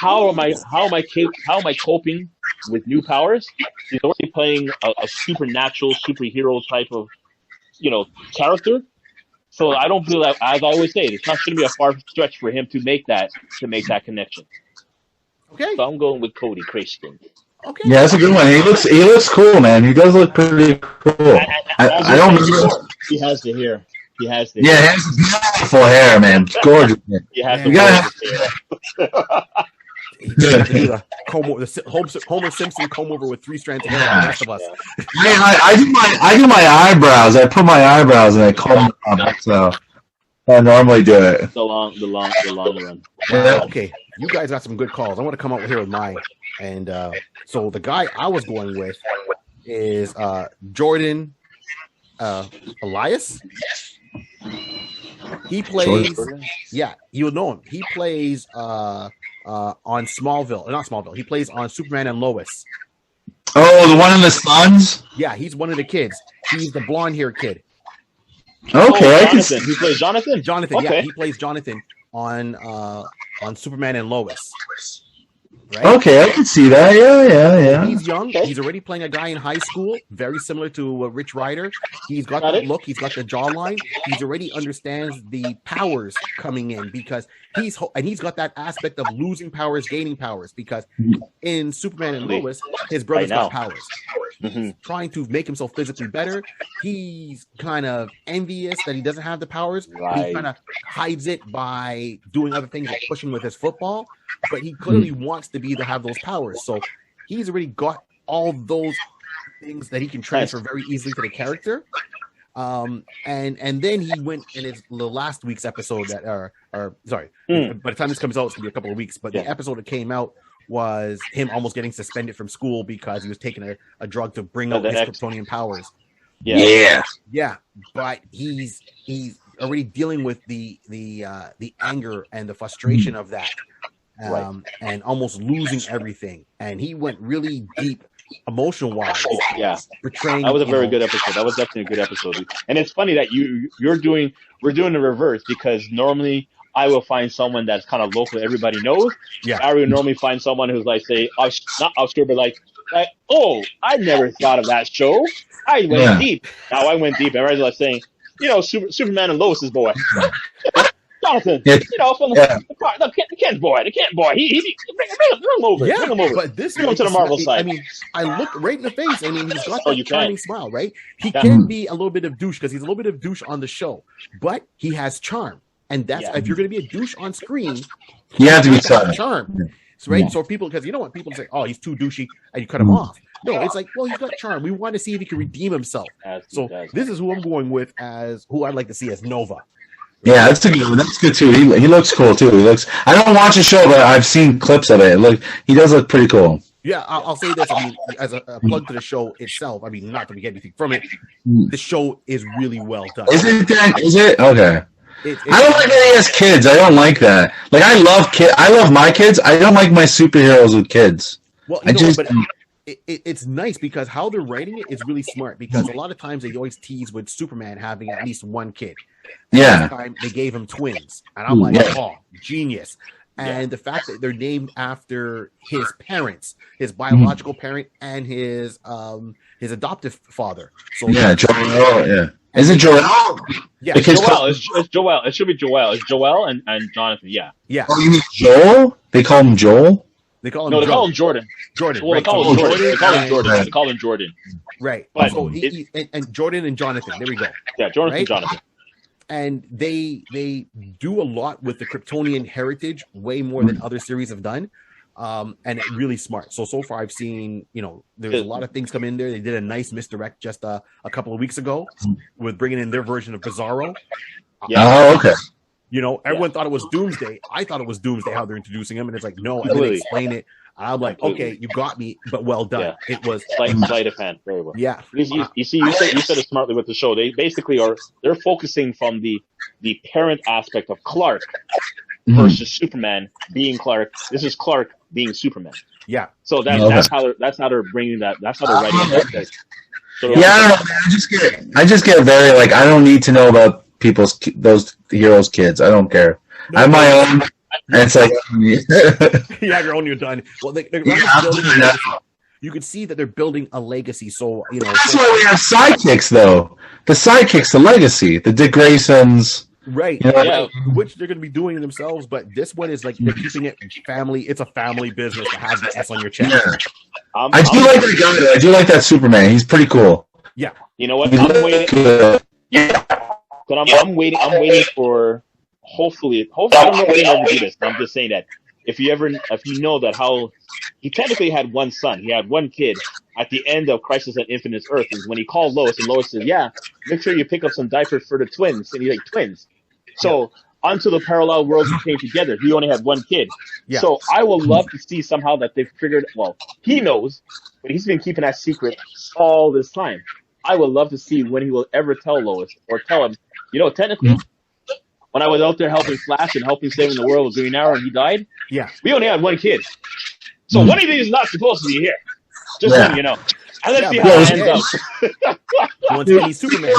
How am I coping with new powers? He's already playing a supernatural superhero type of character. So I don't feel that, as I always say, it's not going to be a far stretch for him to make that connection. Okay. So I'm going with Cody Christen. Okay. Yeah, that's a good one. He looks cool, man. He does look pretty cool. I don't remember. He has the hair. He has he has beautiful hair, man. Gorgeous. He has the Homer Simpson comb over with 3 strands of hair like the rest of us. I do my eyebrows. I put my eyebrows and I comb them up. So I normally do it. The long run. Okay, you guys got some good calls. I want to come up here with mine. And so the guy I was going with is Jordan Elias. He plays, you would know him. He plays on Smallville. Not Smallville. He plays on Superman and Lois. Oh, the one in the Suns? Yeah, he's one of the kids. He's the blonde-haired kid. Okay, Jonathan. He plays Jonathan. Jonathan, okay. Yeah, he plays Jonathan on Superman and Lois. Right? Okay, I can see that. Yeah. He's young. Okay. He's already playing a guy in high school, very similar to Rich Rider. He's got that look. He's got the jawline. He's already understands the powers coming in because he's got that aspect of losing powers, gaining powers. Because in Superman and Lois, his brother's got powers. He's trying to make himself physically better. He's kind of envious that he doesn't have the powers. Right. He kind of hides it by doing other things like pushing with his football. But he clearly wants to have those powers. So he's already got all those things that he can transfer very easily to the character. And then he went in the last week's episode by the time this comes out, it's gonna be a couple of weeks. But the episode that came out was him almost getting suspended from school because he was taking a drug to bring out his Kryptonian powers. Yeah. But he's already dealing with the anger and the frustration of that, and almost losing everything. And he went really deep, emotional wise. Yeah, portraying. That was a very good episode. That was definitely a good episode. And it's funny that we're doing the reverse, because normally I will find someone that's kind of local, everybody knows. Yeah. I would normally find someone who's like, say, not obscure, but like, oh, I never thought of that show. I went deep. Now I went deep. Everybody's like saying, Superman and Lois's boy. Jonathan, from the Kent boy. He bring him over. Yeah, bring him over. But this bring him to the Marvel side. I mean, I look right in the face. I mean, he's got that charming smile, right? He Yeah. can be a little bit of douche, because he's a little bit of douche on the show, but he has charm. And that's if you're going to be a douche on screen, you have to be charm. So, right? So people, because you know what, people say, oh, he's too douchey, and you cut him off. No, it's like, well, he's got charm. We want to see if he can redeem himself. So this is who I'm going with as who I'd like to see as Nova. Yeah, that's good too. He looks cool too. I don't watch the show, but I've seen clips of it. He does look pretty cool. Yeah, I'll say this. I mean, as a plug to the show itself, I mean, not that we get anything from it, the show is really well done. Is it? Okay. I don't like that he has kids. I don't like that. Like, I love my kids. I don't like my superheroes with kids. Well, it's nice because how they're writing it is really smart, because a lot of times they always tease with Superman having at least one kid. And last time they gave him twins. And I'm like, oh, genius. And the fact that they're named after his parents, his biological parent and his adoptive father. So Joel. Yeah. Is it Joel? Yeah, Joel. It's Joel. It should be Joel. It's Joel and Jonathan. Yeah. Yeah. Oh, you mean Joel? They call him Joel? They call him Jordan. Well, right? They call him Jordan. Right. But and Jordan and Jonathan. There we go. Yeah, Jordan and Jonathan. And they do a lot with the Kryptonian heritage, way more than other series have done. And it's really smart. So far I've seen, there's a lot of things come in there. They did a nice misdirect just a couple of weeks ago with bringing in their version of Bizarro. Oh, okay. Everyone thought it was Doomsday. I thought it was Doomsday how they're introducing him, and it's like, no, I didn't explain it. I'm like, okay, you got me, but well done. Yeah. It was sleight of hand, very well. Yeah, you said it smartly with the show. They basically they're focusing from the parent aspect of Clark versus Superman being Clark. This is Clark being Superman. Yeah. So that's how they're bringing that. That's how they're writing that. So I don't know. I just get very I don't need to know about those heroes' kids. I don't care. I have my own. And it's like, you have your own. You're done. Well, you can see that they're building a legacy. So that's why we have sidekicks, though. The sidekicks, the legacy, the Dick Graysons, right? Which they're going to be doing themselves. But this one is they're keeping it family. It's a family business to have the S on your chest. Yeah. I do like that guy. I do like that Superman. He's pretty cool. Yeah. You know what? I'm waiting. But I'm waiting for. Hopefully, I don't know if they ever do this. But I'm just saying that if you know that how he technically had one son, he had one kid at the end of Crisis on Infinite Earth, is when he called Lois, and Lois said, "Yeah, make sure you pick up some diapers for the twins." And he's like, "Twins." So onto the parallel worlds came together. He only had one kid. Yeah. So I would love to see somehow that they've figured. Well, he knows, but he's been keeping that secret all this time. I would love to see when he will ever tell Lois or tell him, technically. When I was out there helping Flash and helping saving the world with Green Arrow and he died, we only had one kid. So one of these is not supposed to be here. Just so you know. And let's see how it ends up. Once he's Superman,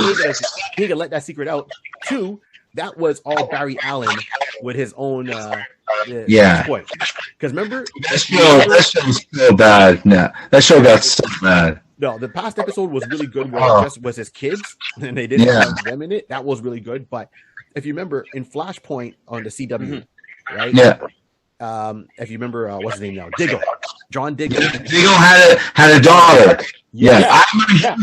he can let that secret out. 2, that was all Barry Allen with his own toy. Because remember? That show was so bad. No, that show got so bad. No, the past episode was really good where it just was his kids and they didn't have them in it. That was really good. But if you remember in Flashpoint on the CW, right? Yeah. If you remember, what's his name now? Diggle. John Diggle. Diggle had a daughter. Yeah.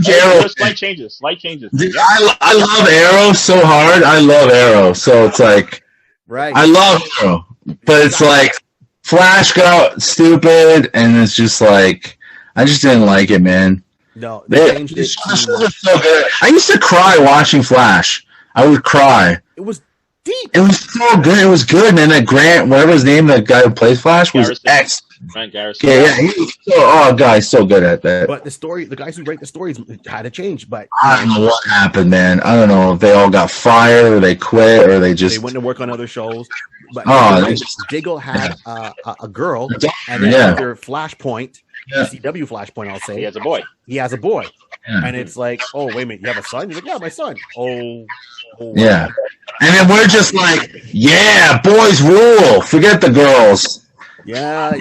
Arrow. Slight changes. I love Arrow so hard. I love Arrow. So it's like, I love Arrow. But it's like, Flash got stupid, and it's just like, I just didn't like it, man. No, they changed it. So good. I used to cry watching Flash. I would cry. It was deep. It was so good. It was good. And then that Grant, whatever his name, that guy who plays Flash, was Grant Garrison. Yeah. Guy's so good at that. But the guys who write the stories had to change. But I don't know what happened, man. I don't know if they all got fired or they quit or they went to work on other shows. But Diggle had a girl, and then after Flashpoint, CW Flashpoint, I'll say he has a boy. Yeah. And it's like, oh, wait a minute, you have a son? He's like, yeah, my son. Oh yeah. And then we're just like, yeah, boys rule. Forget the girls. Yeah,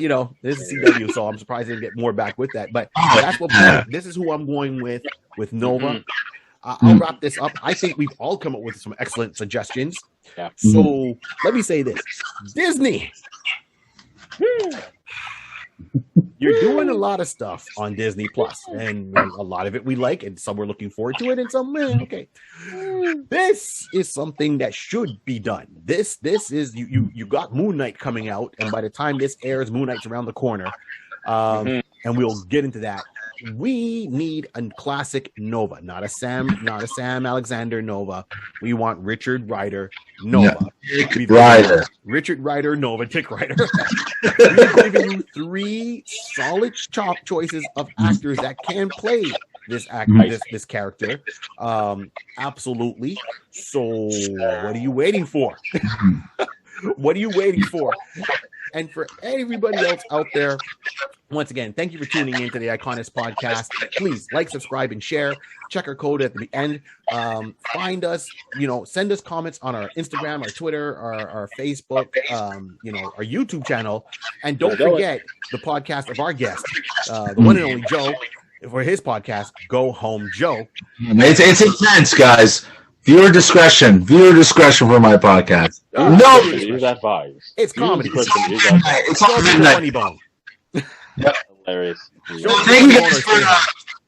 this is CW, so I'm surprised they didn't get more back with that. But that's what this is who I'm going with Nova. Mm-hmm. I'll wrap this up. I think we've all come up with some excellent suggestions. Yeah. So let me say this. Disney. You're doing a lot of stuff on Disney Plus, and a lot of it we like, and some we're looking forward to it, and some okay. This is something that should be done. This is you got Moon Knight coming out, and by the time this airs, Moon Knight's around the corner, and we'll get into that. We need a classic Nova, not a Sam Alexander Nova. We want Richard Rider Nova. Yeah. Richard Rider Nova, Dick Rider. We've given you 3 solid choices of actors that can play this character. Absolutely. So what are you waiting for? What are you waiting for? And for everybody else out there, once again, thank you for tuning in to the Iconist podcast. Please like, subscribe, and share. Check our code at the end. Find us, send us comments on our Instagram, our Twitter, our Facebook, our YouTube channel. And don't forget the podcast of our guest, the one and only Joe, for his podcast, Go Home Joe. It's intense, guys. Viewer discretion for my podcast. It's comedy. It's all funny bone. Yep. Hilarious. Thank you guys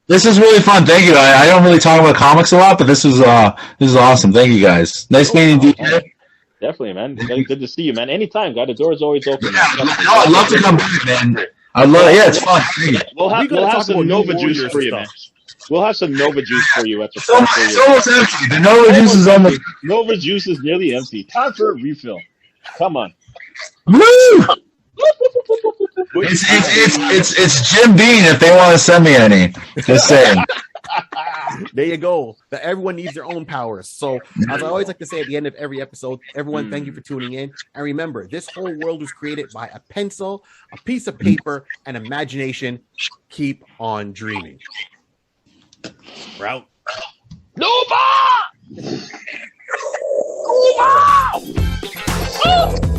this is really fun. Thank you. I don't really talk about comics a lot, but this is awesome. Thank you guys. Nice meeting you. Definitely, man. Good to see you, man. Anytime, God. The door is always open. Yeah, I'd love to come back, man. It's fun. We'll have some Nova juice for you, man. We'll have some Nova juice for you at the front. It's almost empty. The Nova juice is almost. Nova juice is nearly empty. Time for a refill. Come on. Woo! It's Jim Beam if they want to send me any. Just saying. There you go. That everyone needs their own powers. So, as I always like to say at the end of every episode, everyone, thank you for tuning in. And remember, this whole world was created by a pencil, a piece of paper, and imagination. Keep on dreaming. We're out. Nova! Nova!